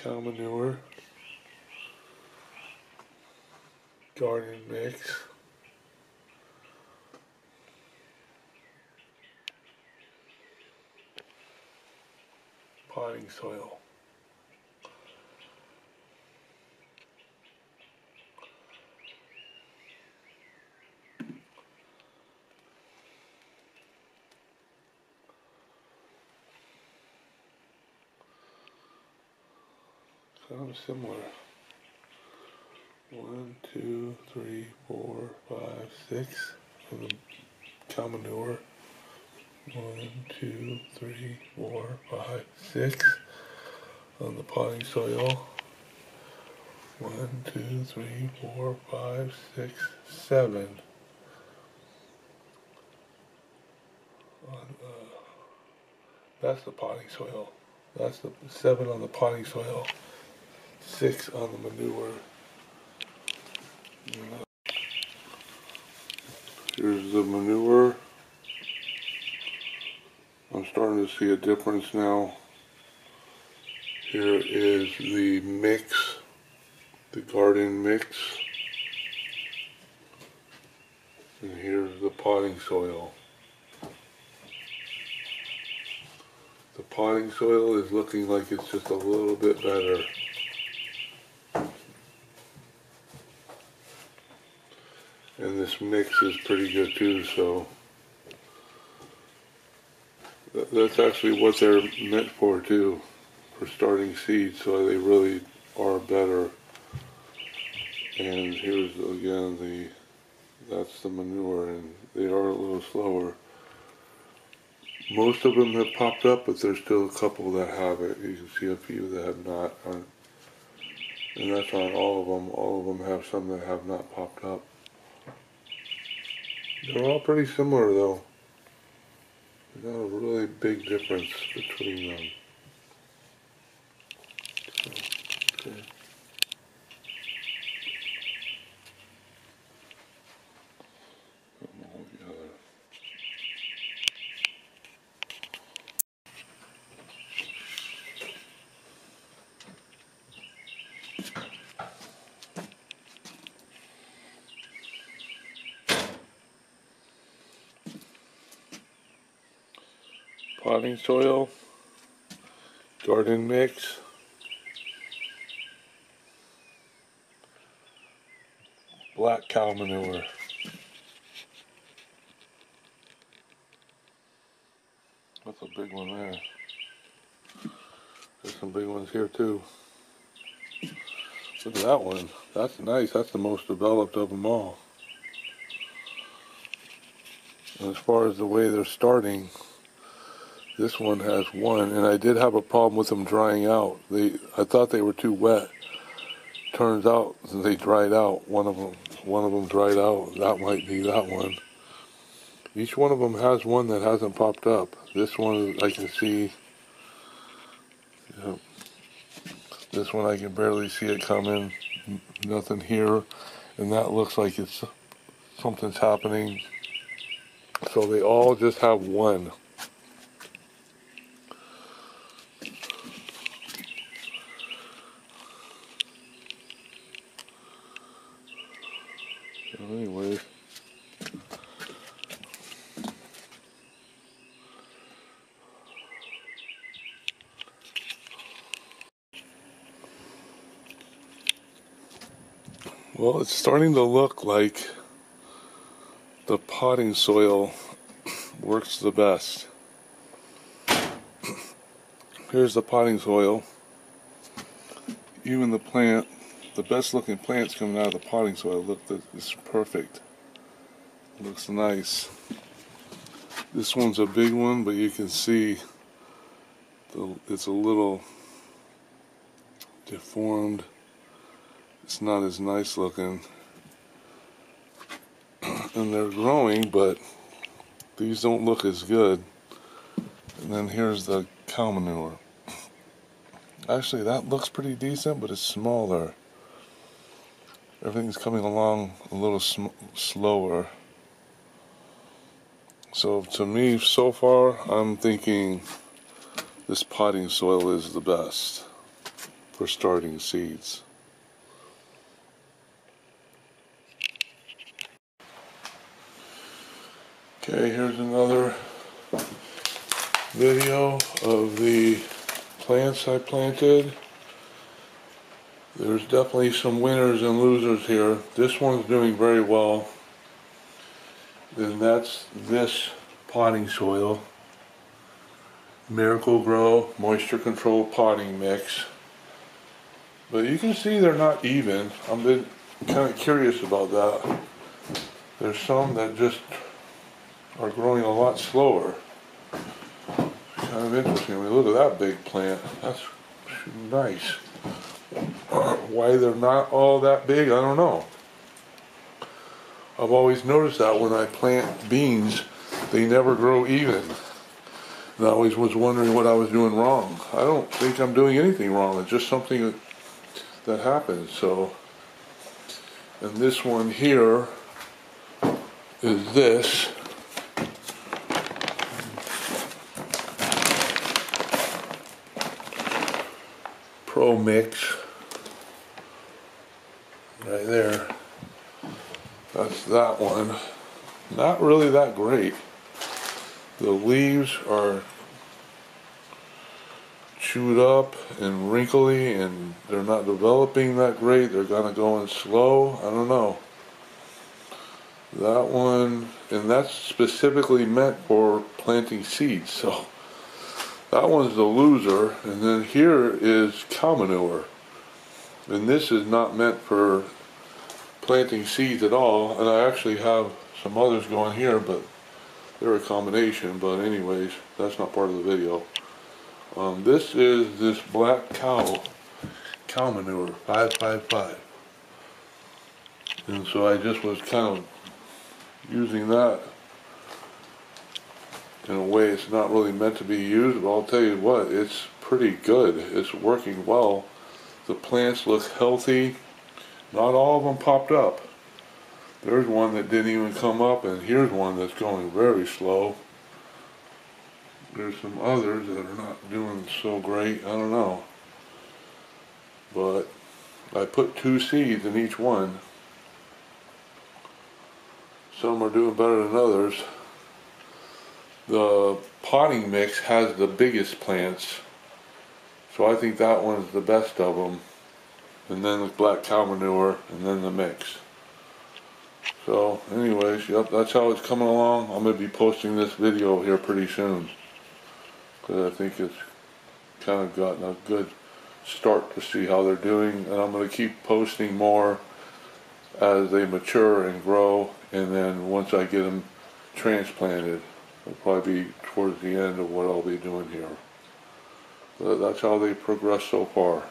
cow manure, garden mix, potting soil. Kind of similar. 1, 2, 3, 4, 5, 6 on the cow manure. 1, 2, 3, 4, 5, 6 on the potting soil. 1, 2, 3, 4, 5, 6, 7 on that's the potting soil. That's the 7 on the potting soil. 6 on the manure. Here's the manure. I'm starting to see a difference now. Here is the mix, the garden mix. And here's the potting soil. The potting soil is looking like it's just a little bit better. And this mix is pretty good too, so that's actually what they're meant for too, for starting seeds, so they really are better. And here's again that's the manure, and they are a little slower. Most of them have popped up, but there's still a couple that haven't. You can see a few that have not, and that's on all of them. All of them have some that have not popped up. They're all pretty similar though. There's not a really big difference between them. So, okay. Put them all together. Potting soil, garden mix, black cow manure. That's a big one there. There's some big ones here too. Look at that one. That's nice. That's the most developed of them all. And as far as the way they're starting, this one has one, and I did have a problem with them drying out. I thought they were too wet. Turns out they dried out. One of them dried out. That might be that one. Each one of them has one that hasn't popped up. This one I can see. Yep. This one I can barely see it coming. Nothing here, and that looks like something's happening. So they all just have one. So anyways, well, it's starting to look like the potting soil works the best. Here's the potting soil. Even the best looking plants coming out of the potting soil, look, it's perfect. It looks nice. This one's a big one, but you can see it's a little deformed. It's not as nice looking. And they're growing, but these don't look as good. And then here's the cow manure. Actually, that looks pretty decent, but it's smaller. Everything's coming along a little slower. So to me, so far, I'm thinking this potting soil is the best. for starting seeds. Okay, here's another video of the plants I planted. There's definitely some winners and losers here. This one's doing very well. And that's this potting soil. Miracle Grow moisture control potting mix. But you can see they're not even. I've been kind of curious about that. There's some that just are growing a lot slower. Kind of interesting. I mean, look at that big plant. That's nice. Why they're not all that big, I don't know. I've always noticed that when I plant beans, they never grow even. And I always was wondering what I was doing wrong. I don't think I'm doing anything wrong. It's just something that happens. So, and this one here is this. Pro Mix. Right there. That's that one. Not really that great. The leaves are chewed up and wrinkly, and they're not developing that great. They're kind of going slow. I don't know. That one, and that's specifically meant for planting seeds. So that one's the loser. And then here is cow manure. And this is not meant for planting seeds at all. And I actually have some others going here, but they're a combination. But anyways, that's not part of the video. This is this black cow manure, 555. And so I just was kind of using that in a way it's not really meant to be used, but I'll tell you what, it's pretty good. It's working well. The plants look healthy. Not all of them popped up. There's one that didn't even come up, and here's one that's going very slow. There's some others that are not doing so great. I don't know. But I put 2 seeds in each one. Some are doing better than others. The potting mix has the biggest plants, so I think that one's the best of them. And then the black cow manure, and then the mix. So anyways, yep, that's how it's coming along. I'm going to be posting this video here pretty soon, because I think it's kind of gotten a good start to see how they're doing. And I'm going to keep posting more as they mature and grow, and then once I get them transplanted, it'll probably be towards the end of what I'll be doing here. But that's how they progress so far.